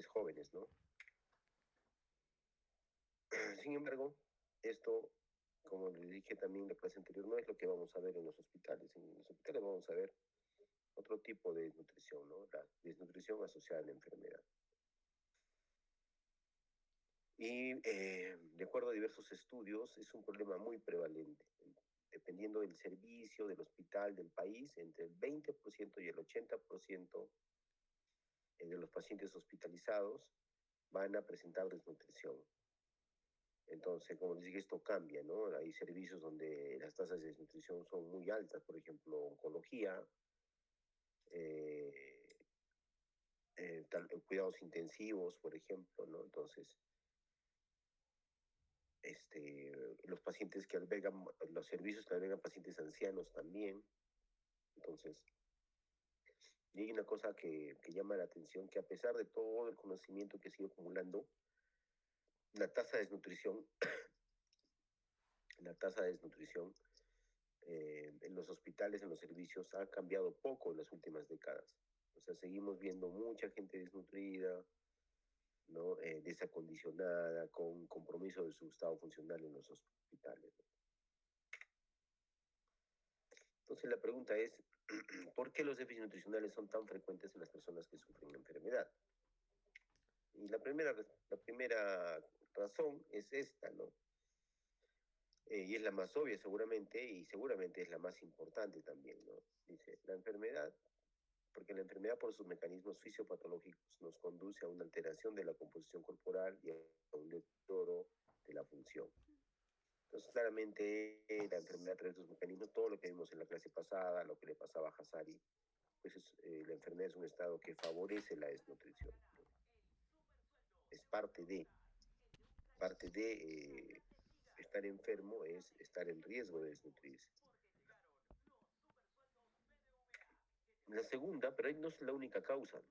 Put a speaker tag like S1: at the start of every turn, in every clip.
S1: hospitales jóvenes, ¿no? Sin embargo, esto, como le dije también la clase anterior, no es lo que vamos a ver en los hospitales. En los hospitales vamos a ver otro tipo de desnutrición, ¿no? La desnutrición asociada a la enfermedad. Y de acuerdo a diversos estudios, es un problema muy prevalente. Dependiendo del servicio, del hospital, del país, entre el 20% y el 80% de los pacientes hospitalizados van a presentar desnutrición. Entonces, como les dije, esto cambia, ¿no? Hay servicios donde las tasas de desnutrición son muy altas, por ejemplo, oncología, eh, cuidados intensivos, por ejemplo, ¿no? Entonces, los pacientes que albergan, los servicios que albergan pacientes ancianos también. Entonces, y hay una cosa que llama la atención, que a pesar de todo el conocimiento que se ha ido acumulando, la tasa de desnutrición, la tasa de desnutrición en los hospitales, en los servicios, ha cambiado poco en las últimas décadas. O sea, seguimos viendo mucha gente desnutrida, ¿no? Desacondicionada, con compromiso de su estado funcional en los hospitales, ¿no? Entonces la pregunta es, ¿por qué los déficits nutricionales son tan frecuentes en las personas que sufren la enfermedad? Y la primera razón es esta, ¿no? Y es la más obvia seguramente, y seguramente es la más importante también, ¿no? Dice, la enfermedad, porque la enfermedad por sus mecanismos fisiopatológicos nos conduce a una alteración de la composición corporal y a un deterioro de la función. Entonces, claramente, la enfermedad trae sus mecanismos, todo lo que vimos en la clase pasada, lo que le pasaba a Hazari, pues la enfermedad es un estado que favorece la desnutrición, ¿no? Es parte de estar enfermo, es estar en riesgo de desnutrirse. La segunda, pero no es la única causa,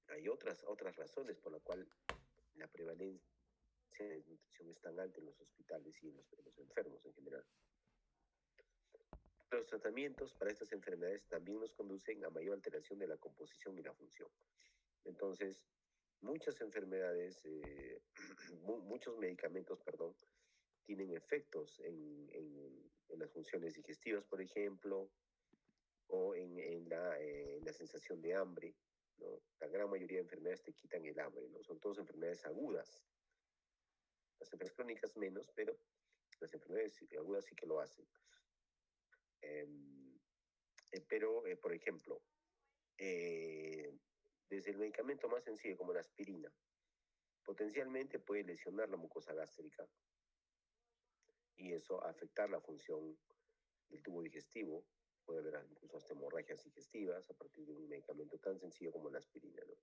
S1: hay otras razones por las cuales la prevalencia de desnutrición es tan alta en los hospitales y en los enfermos en general. Los tratamientos para estas enfermedades también nos conducen a mayor alteración de la composición y la función. Entonces, muchas enfermedades, muchos medicamentos, perdón, tienen efectos en las funciones digestivas, por ejemplo, o en la sensación de hambre, ¿no? La gran mayoría de enfermedades te quitan el hambre, ¿no? Son todas enfermedades agudas. Las enfermedades crónicas menos, pero las enfermedades agudas sí que lo hacen. Pero, por ejemplo, desde el medicamento más sencillo como la aspirina, potencialmente puede lesionar la mucosa gástrica y eso afectar la función del tubo digestivo. Puede haber incluso hasta hemorragias digestivas a partir de un medicamento tan sencillo como la aspirina, ¿no?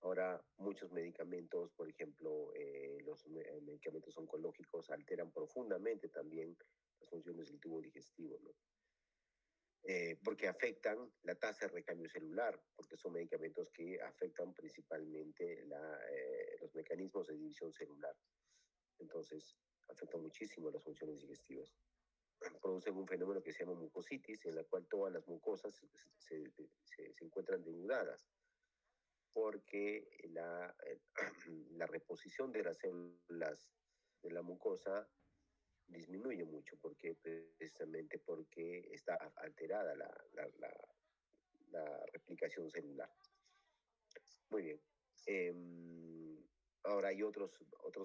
S1: Ahora, muchos medicamentos, por ejemplo, los medicamentos oncológicos alteran profundamente también las funciones del tubo digestivo, ¿no? Porque afectan la tasa de recambio celular, porque son medicamentos que afectan principalmente los mecanismos de división celular. Entonces, afectan muchísimo las funciones digestivas. Producen un fenómeno que se llama mucositis, en la cual todas las mucosas se encuentran denudadas, porque la reposición de las células de la mucosa disminuye mucho, precisamente porque está alterada la replicación celular. Muy bien. Ahora hay otros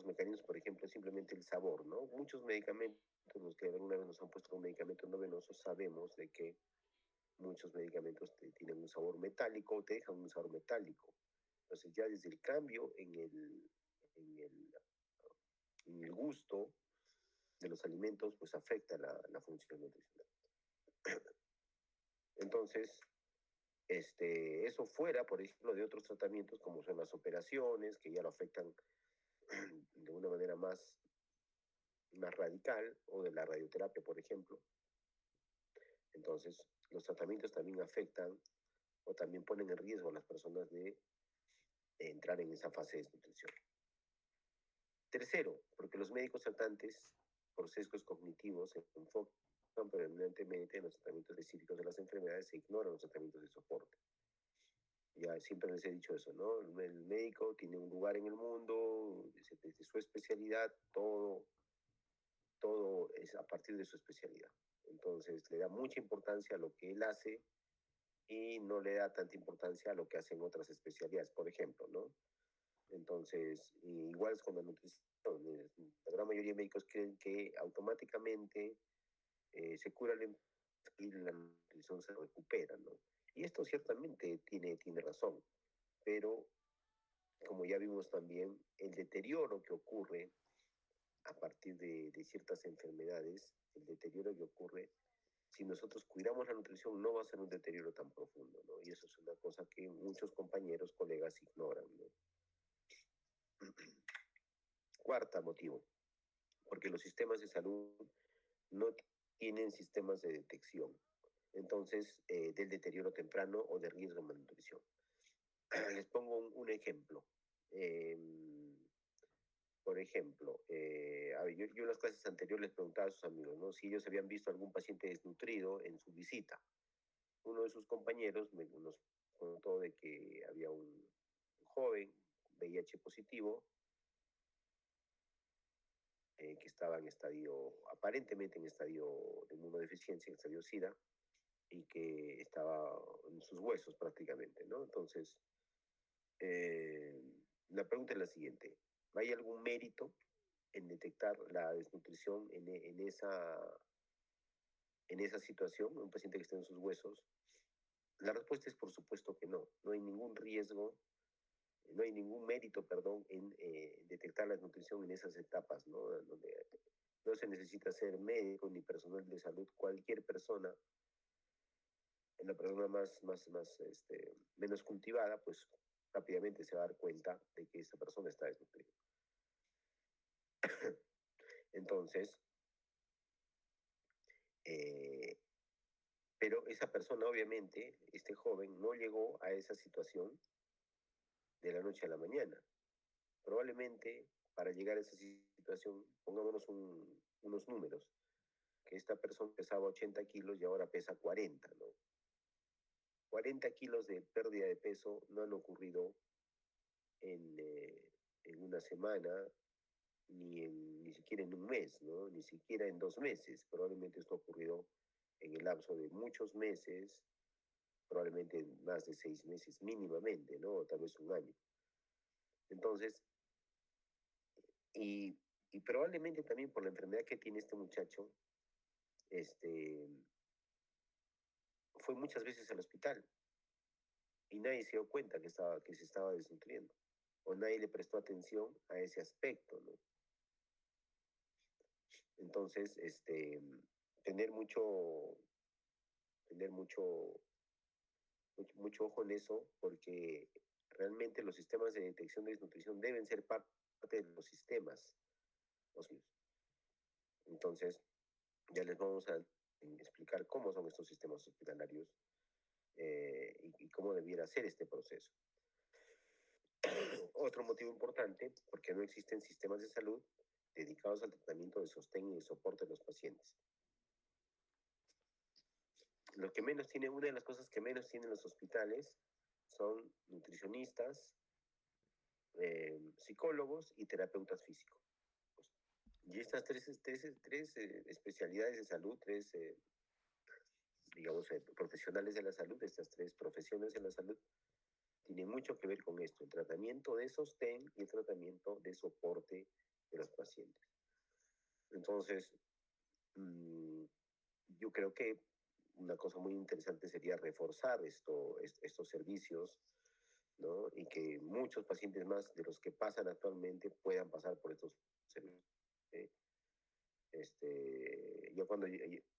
S1: mecanismos, por ejemplo, simplemente el sabor, ¿no? Muchos medicamentos, los que alguna vez nos han puesto un medicamento no venoso, sabemos de que muchos medicamentos tienen un sabor metálico o te dejan un sabor metálico. Entonces ya desde el cambio en el, en el gusto de los alimentos, pues afecta la función nutricional. Entonces, eso fuera, por ejemplo, de otros tratamientos como son las operaciones, que ya lo afectan de una manera más radical, o de la radioterapia, por ejemplo. Entonces, los tratamientos también afectan o también ponen en riesgo a las personas de entrar en esa fase de desnutrición. Tercero, porque los médicos tratantes, por sesgos cognitivos, se enfocan permanentemente en los tratamientos específicos de las enfermedades e ignoran los tratamientos de soporte. Ya siempre les he dicho eso, ¿no? El médico tiene un lugar en el mundo, desde su especialidad, todo es a partir de su especialidad. Entonces le da mucha importancia a lo que él hace y no le da tanta importancia a lo que hacen otras especialidades, por ejemplo, ¿no? Entonces, igual es con la nutrición. La gran mayoría de médicos creen que automáticamente se cura la enfermedad y la nutrición se recupera, ¿no? Y esto ciertamente tiene razón, pero como ya vimos también, el deterioro que ocurre a partir de ciertas enfermedades, el deterioro que ocurre, si nosotros cuidamos la nutrición, no va a ser un deterioro tan profundo, ¿no? Y eso es una cosa que muchos compañeros, colegas ignoran, ¿no? Cuarta motivo, porque los sistemas de salud no tienen sistemas de detección, entonces, del deterioro temprano o de riesgo de malnutrición. Les pongo un ejemplo. Eh, por ejemplo, a ver, yo en las clases anteriores les preguntaba a sus amigos, ¿no? Si ellos habían visto algún paciente desnutrido en su visita. Uno de sus compañeros nos contó de que había un joven VIH positivo que estaba en estadio, aparentemente en estadio de inmunodeficiencia, en estadio SIDA, y que estaba en sus huesos prácticamente, ¿no? Entonces, eh, la pregunta es la siguiente: ¿hay algún mérito en detectar la desnutrición en esa situación, un paciente que está en sus huesos? La respuesta es por supuesto que no. No hay ningún riesgo, no hay ningún mérito, perdón, en detectar la desnutrición en esas etapas, ¿no? Donde no se necesita ser médico ni personal de salud. Cualquier persona, en la persona menos cultivada, pues rápidamente se va a dar cuenta de que esa persona está desnutrida. Entonces, eh, pero esa persona, obviamente, este joven, no llegó a esa situación de la noche a la mañana. Probablemente para llegar a esa situación, pongámonos unos números, que esta persona pesaba 80 kilos y ahora pesa 40, ¿no? 40 kilos de pérdida de peso no han ocurrido en una semana, ni siquiera en un mes, ¿no? Ni siquiera en 2 meses. Probablemente esto ha ocurrido en el lapso de muchos meses, probablemente más de 6 meses mínimamente, ¿no? O tal vez un año. Entonces, y probablemente también por la enfermedad que tiene este muchacho, este, fue muchas veces al hospital y nadie se dio cuenta que se estaba desnutriendo o nadie le prestó atención a ese aspecto, ¿no? Entonces, tener mucho, tener mucho ojo en eso, porque realmente los sistemas de detección de desnutrición deben ser parte de los sistemas. Entonces, ya les vamos a explicar cómo son estos sistemas hospitalarios y cómo debiera ser este proceso. Otro motivo importante, porque no existen sistemas de salud dedicados al tratamiento de sostén y de soporte de los pacientes. Lo que menos tiene, una de las cosas que menos tienen los hospitales son nutricionistas, psicólogos y terapeutas físicos. Y estas tres especialidades de salud, digamos, profesionales de la salud, estas tres profesiones de la salud, tienen mucho que ver con esto, el tratamiento de sostén y el tratamiento de soporte de los pacientes. Entonces, yo creo que una cosa muy interesante sería reforzar estos servicios, ¿no? Y que muchos pacientes más de los que pasan actualmente puedan pasar por estos servicios. ¿Eh? Ya cuando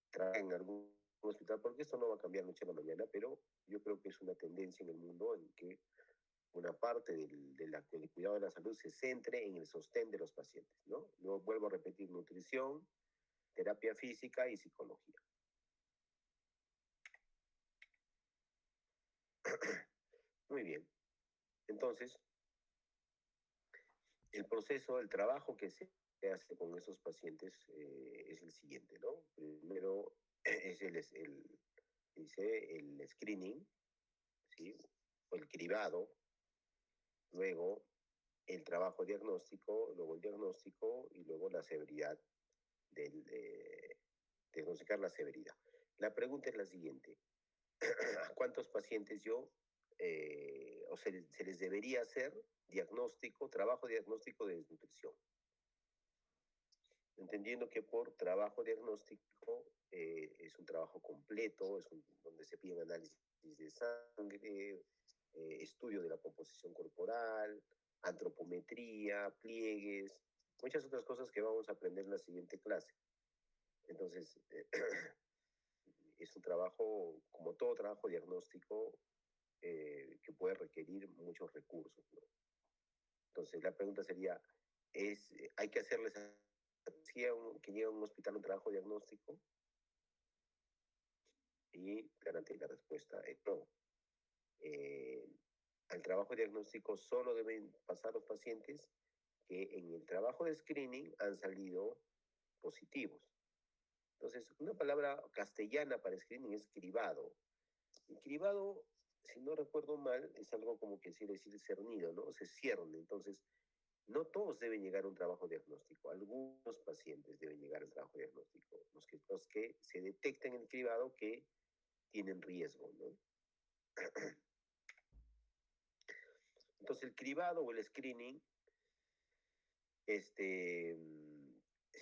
S1: traen algún hospital, porque esto no va a cambiar noche a la mañana, pero yo creo que es una tendencia en el mundo en que una parte del cuidado de la salud se centre en el sostén de los pacientes, ¿no? Luego vuelvo a repetir: nutrición, terapia física y psicología. Muy bien. Entonces, el proceso, el trabajo que se hace con esos pacientes es el siguiente, ¿no? Primero es el screening, ¿sí? o el cribado, luego el trabajo diagnóstico, luego el diagnóstico y luego la severidad diagnosticar la severidad. La pregunta es la siguiente: ¿a cuántos pacientes se les debería hacer trabajo diagnóstico de desnutrición? Entendiendo que por trabajo diagnóstico es un trabajo completo, donde se piden análisis de sangre, estudio de la composición corporal, antropometría, pliegues, muchas otras cosas que vamos a aprender en la siguiente clase. Entonces, es un trabajo, como todo trabajo diagnóstico, que puede requerir muchos recursos, ¿no? Entonces, la pregunta sería, ¿hay que hacerles que llegue a un hospital un trabajo diagnóstico? Y claramente la respuesta es no. Al trabajo diagnóstico solo deben pasar los pacientes que en el trabajo de screening han salido positivos. Entonces, una palabra castellana para screening es cribado. El cribado, si no recuerdo mal, es algo como que quiere decir cernido, ¿no? Se cierne. Entonces, no todos deben llegar a un trabajo diagnóstico. Algunos pacientes deben llegar al trabajo diagnóstico. Los que se detectan en el cribado que tienen riesgo, ¿no? Entonces, el cribado o el screening se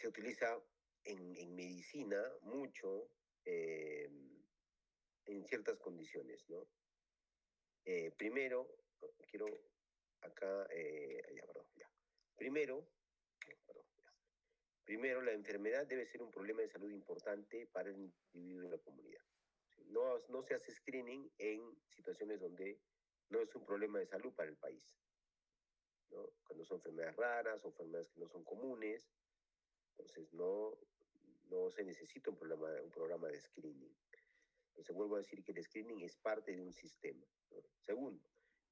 S1: utiliza en medicina mucho en ciertas condiciones, ¿no? Primero, quiero acá, perdón, ya. Primero, la enfermedad debe ser un problema de salud importante para el individuo y la comunidad. No se hace screening en situaciones donde no es un problema de salud para el país, ¿no? Cuando son enfermedades raras o enfermedades que no son comunes, entonces no se necesita un programa de screening. Entonces vuelvo a decir que el screening es parte de un sistema, ¿no? Segundo,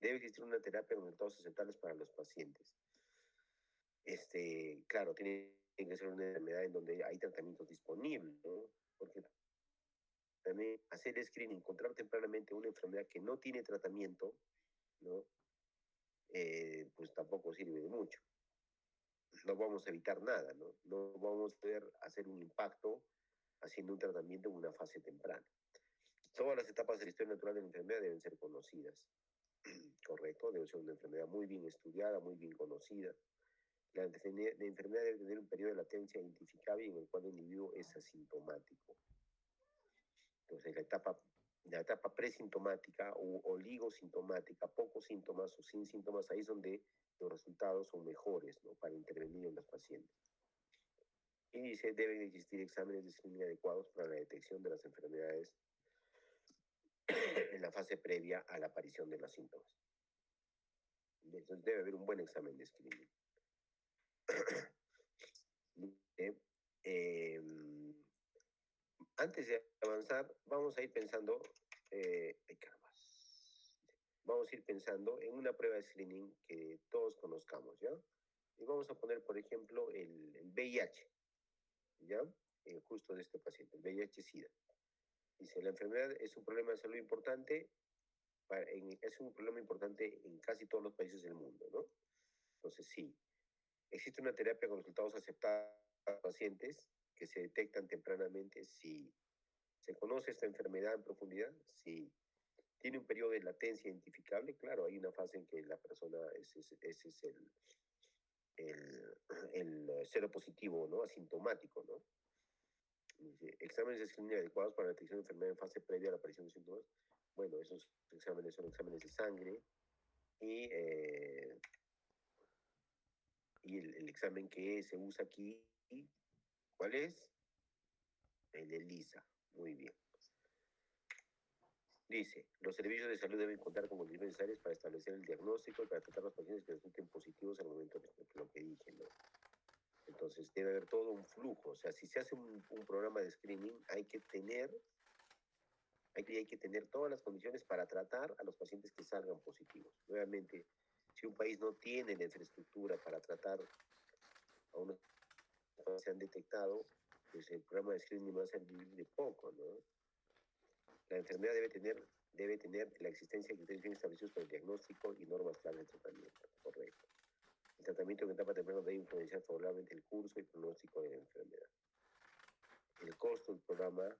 S1: debe existir una terapia con resultados aceptables para los pacientes. Claro, tiene que ser una enfermedad en donde hay tratamientos disponibles, ¿no? Porque también hacer el screening, encontrar tempranamente una enfermedad que no tiene tratamiento, ¿no? Pues tampoco sirve de mucho. No vamos a evitar nada, ¿no? No vamos a poder hacer un impacto haciendo un tratamiento en una fase temprana. Todas las etapas de la historia natural de la enfermedad deben ser conocidas, ¿correcto? Debe ser una enfermedad muy bien estudiada, muy bien conocida. La enfermedad debe tener un periodo de latencia identificable en el cual el individuo es asintomático. Entonces, la etapa presintomática o oligosintomática, pocos síntomas o sin síntomas, ahí es donde los resultados son mejores, ¿no? Para intervenir en los pacientes. Y dice, deben existir exámenes de screening adecuados para la detección de las enfermedades en la fase previa a la aparición de los síntomas. Entonces, debe haber un buen examen de screening. Antes de avanzar, vamos a ir pensando, vamos a ir pensando en una prueba de screening que todos conozcamos, ¿ya? Y vamos a poner, por ejemplo, el VIH, ¿ya? Justo de este paciente, el VIH-Sida. Dice, la enfermedad es un problema de salud importante, es un problema importante en casi todos los países del mundo, ¿no? Entonces, sí, existe una terapia con resultados aceptados para pacientes que se detectan tempranamente, sí. ¿Se conoce esta enfermedad en profundidad? Sí. ¿Tiene un periodo de latencia identificable? Claro, hay una fase en que la persona, ese es el seropositivo, ¿no? Asintomático, ¿no? Exámenes de screening adecuados para la detección de enfermedad en fase previa a la aparición de síntomas. Bueno, esos exámenes son exámenes de sangre y el examen que se usa aquí, ¿cuál es? El ELISA. Muy bien. Dice, los servicios de salud deben contar con condiciones necesarias para establecer el diagnóstico y para tratar a los pacientes que resulten positivos al momento de lo que dije, ¿no? Entonces, debe haber todo un flujo. O sea, si se hace un programa de screening, hay que tener todas las condiciones para tratar a los pacientes que salgan positivos. Nuevamente, si un país no tiene la infraestructura para tratar a unos que se han detectado, pues el programa de screening va a servir de poco, ¿no? La enfermedad debe tener debe tener la existencia de criterios bien establecidos para el diagnóstico y normas claras de tratamiento. Correcto. El tratamiento en etapa temprana debe influenciar favorablemente el curso y pronóstico de la enfermedad. El costo del programa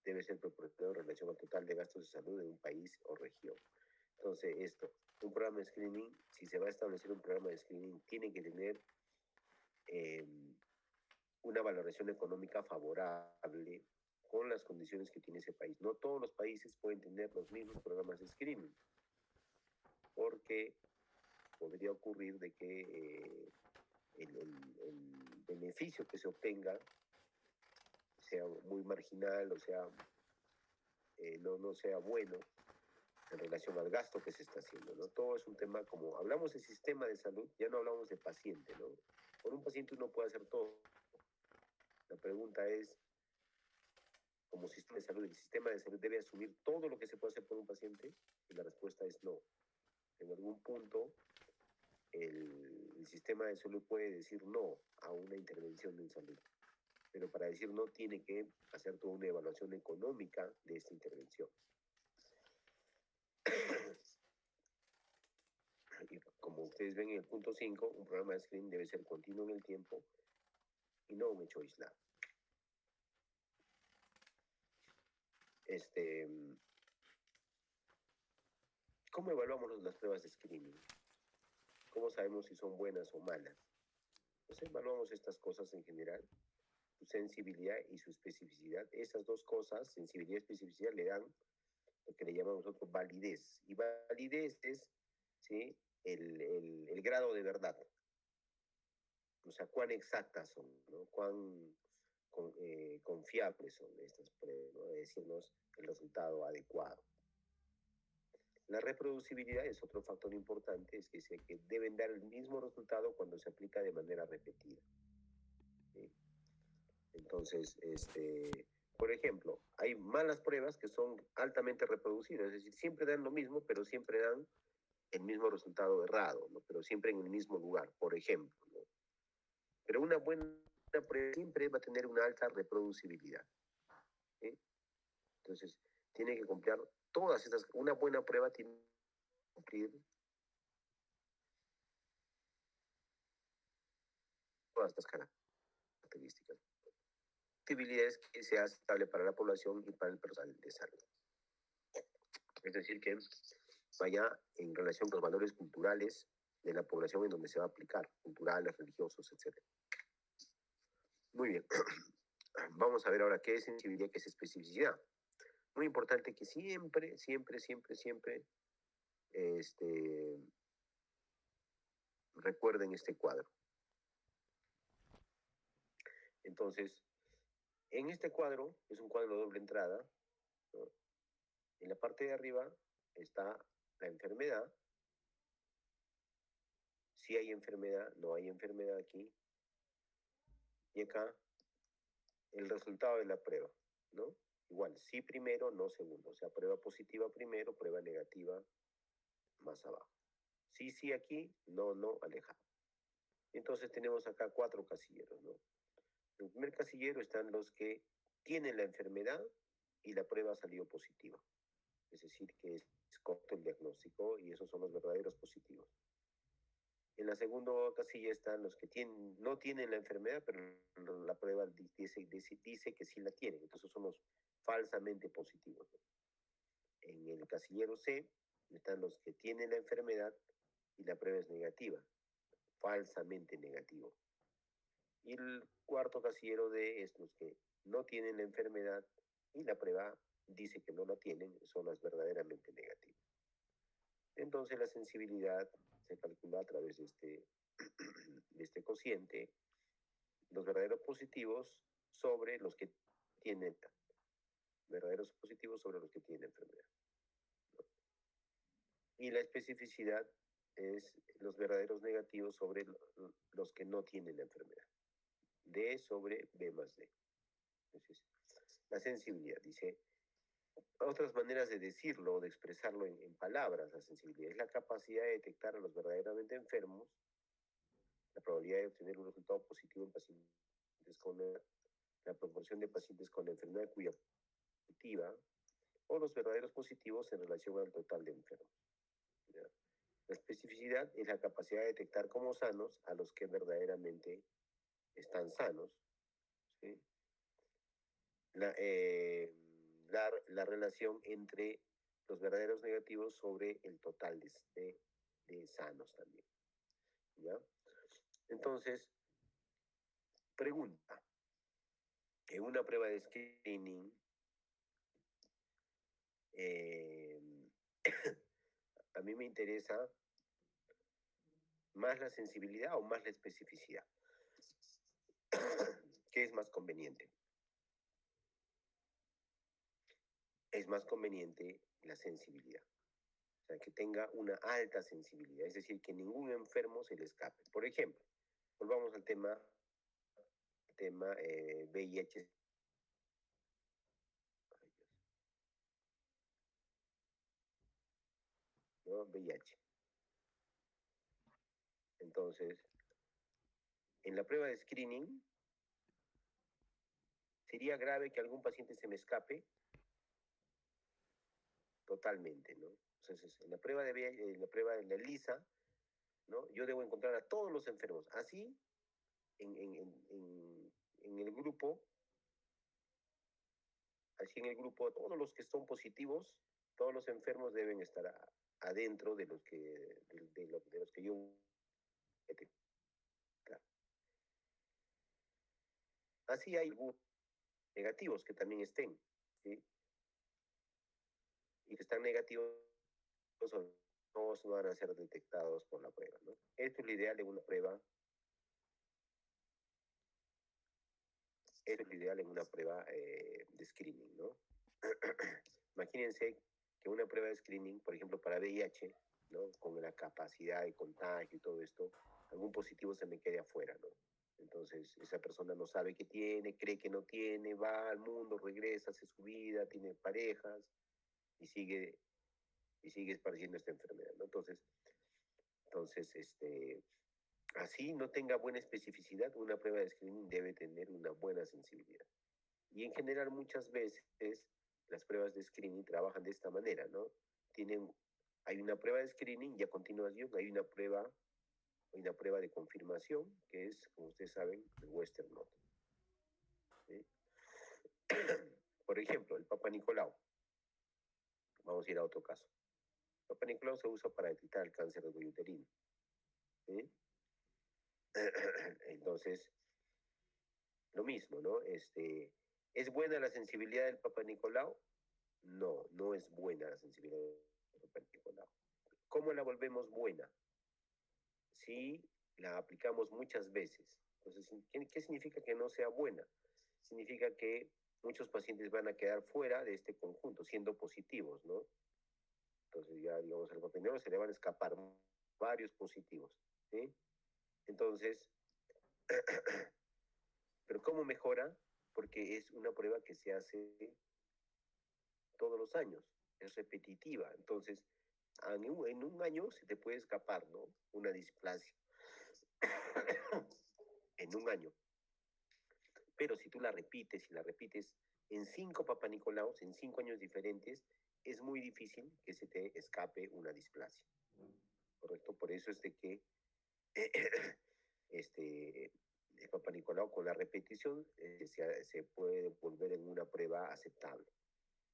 S1: debe ser proporcionado en relación al total de gastos de salud de un país o región. Entonces, un programa de screening, si se va a establecer un programa de screening, tiene que tener una valoración económica favorable con las condiciones que tiene ese país. No todos los países pueden tener los mismos programas de screening, porque podría ocurrir de que el beneficio que se obtenga sea muy marginal, o sea, no sea bueno en relación al gasto que se está haciendo, ¿no? Todo es un tema, como hablamos de sistema de salud, ya no hablamos de paciente, ¿no? Con un paciente uno puede hacer todo. La pregunta es, como sistema de salud, ¿el sistema de salud debe asumir todo lo que se puede hacer por un paciente? Y la respuesta es no. En algún punto, el sistema de salud puede decir no a una intervención en salud, pero para decir no tiene que hacer toda una evaluación económica de esta intervención. Y como ustedes ven en el punto 5, un programa de screening debe ser continuo en el tiempo y no un hecho aislado. ¿Cómo evaluamos las pruebas de screening? ¿Cómo sabemos si son buenas o malas? Pues evaluamos estas cosas en general, su sensibilidad y su especificidad. Esas dos cosas, sensibilidad y especificidad, le dan lo que le llamamos nosotros validez. Y validez es, ¿sí?, el grado de verdad. O sea, cuán exactas son, ¿no? Cuán confiables son estas pruebas, ¿no? De decirnos el resultado adecuado. La reproducibilidad es otro factor importante, es que deben dar el mismo resultado cuando se aplica de manera repetida. ¿Sí? Entonces, por ejemplo, hay malas pruebas que son altamente reproducibles, es decir, siempre dan lo mismo, pero siempre dan el mismo resultado errado, ¿no? Pero siempre en el mismo lugar, por ejemplo, ¿no? Pero una buena prueba siempre va a tener una alta reproducibilidad. ¿Sí? Entonces, tiene que cumplir todas estas, una buena prueba tiene que cumplir todas estas características. Actividades que sea aceptable para la población y para el personal de salud. Es decir, que vaya en relación con los valores culturales de la población en donde se va a aplicar, culturales, religiosos, etc. Muy bien. Vamos a ver ahora qué es sensibilidad, qué es especificidad. Muy importante que siempre recuerden este cuadro. Entonces, en este cuadro, es un cuadro de doble entrada, ¿no? En la parte de arriba está la enfermedad. Si hay enfermedad, no hay enfermedad aquí. Y acá, el resultado de la prueba, ¿no? Igual, sí primero, no segundo. O sea, prueba positiva primero, prueba negativa más abajo. Sí aquí, no, alejado. Entonces tenemos acá 4 casilleros, ¿no? En el primer casillero están los que tienen la enfermedad y la prueba ha salido positiva. Es decir, que es correcto el diagnóstico y esos son los verdaderos positivos. En la segunda casilla están los que no tienen la enfermedad, pero la prueba dice que sí la tienen. Entonces son los falsamente positivos. En el casillero C están los que tienen la enfermedad y la prueba es negativa, falsamente negativo. Y el cuarto casillero D es los que no tienen la enfermedad y la prueba dice que no la tienen, son las verdaderamente negativas. Entonces la sensibilidad se calcula a través de este cociente, los verdaderos positivos sobre los que tienen verdaderos positivos sobre los que tienen enfermedad. Y la especificidad es los verdaderos negativos sobre los que no tienen la enfermedad. D sobre B más D. Entonces, la sensibilidad, dice, otras maneras de decirlo, de expresarlo en palabras, la sensibilidad es la capacidad de detectar a los verdaderamente enfermos, la probabilidad de obtener un resultado positivo en pacientes con la proporción de pacientes con la enfermedad cuya positiva o los verdaderos positivos en relación al total de enfermos. ¿Ya? La especificidad es la capacidad de detectar como sanos a los que verdaderamente están sanos. ¿Sí? La relación entre los verdaderos negativos sobre el total de sanos también. ¿Ya? Entonces, pregunta, en una prueba de screening, a mí me interesa más la sensibilidad o más la especificidad. ¿Qué es más conveniente? Es más conveniente la sensibilidad. O sea, que tenga una alta sensibilidad, es decir, que ningún enfermo se le escape. Por ejemplo, volvamos al tema VIH. ¿No? VIH. Entonces, en la prueba de screening, ¿sería grave que algún paciente se me escape? Totalmente, ¿no? Entonces, en la prueba de VIH, en la prueba de la ELISA, ¿no? Yo debo encontrar a todos los enfermos. Así, en el grupo, todos los que son positivos, todos los enfermos deben estar adentro de los que yo detecto. Así hay negativos que también estén, ¿sí? Y que están negativos no van a ser detectados por la prueba, ¿no? Esto es lo ideal en una prueba. Esto es lo ideal en una prueba de screening, ¿no? Imagínense que una prueba de screening, por ejemplo, para VIH, ¿no? Con la capacidad de contagio y todo esto, algún positivo se me quede afuera, ¿no? Entonces, esa persona no sabe qué tiene, cree que no tiene, va al mundo, regresa, hace su vida, tiene parejas y sigue esparciendo esta enfermedad, ¿no? Entonces, así no tenga buena especificidad, una prueba de screening debe tener una buena sensibilidad. Y en general muchas veces las pruebas de screening trabajan de esta manera, ¿no? Hay una prueba de screening y a continuación hay una prueba de confirmación, que es, como ustedes saben, el Western Blot. ¿Sí? Por ejemplo, el Papa Nicolau. Vamos a ir a otro caso. El Papa Nicolau se usa para detectar el cáncer de cuello uterino. ¿Sí? Entonces, lo mismo, ¿no? ¿Es buena la sensibilidad del Papa Nicolau? No, no es buena la sensibilidad del Papa Nicolau. ¿Cómo la volvemos buena? Si la aplicamos muchas veces. Entonces, ¿qué significa que no sea buena? Significa que muchos pacientes van a quedar fuera de este conjunto, siendo positivos, ¿no? Entonces ya, digamos, al Papa Nicolau se le van a escapar varios positivos, ¿sí? Entonces, ¿pero cómo mejora? Porque es una prueba que se hace todos los años, es repetitiva. Entonces, en un año se te puede escapar, ¿no? Una displasia. En un año. Pero si tú la repites y la repites en 5 Papa Nicolaos, en 5 años diferentes, es muy difícil que se te escape una displasia. ¿Correcto? Por eso es de que el Papa Nicolau con la repetición se puede volver en una prueba aceptable.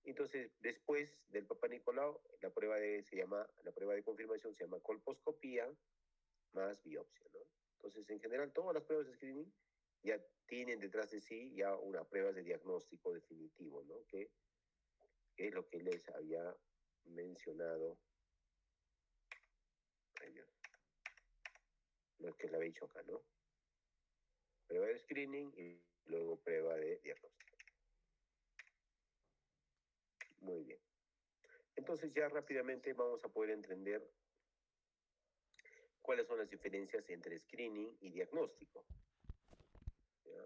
S1: Entonces, después del Papa Nicolau, la prueba de confirmación se llama colposcopía más biopsia, ¿no? Entonces, en general, todas las pruebas de screening ya tienen detrás de sí ya una prueba de diagnóstico definitivo, ¿no? Que es lo que les había mencionado, lo que le había dicho acá, ¿no? Prueba de screening y luego prueba de diagnóstico. Muy bien. Entonces ya rápidamente vamos a poder entender cuáles son las diferencias entre screening y diagnóstico. ¿Ya?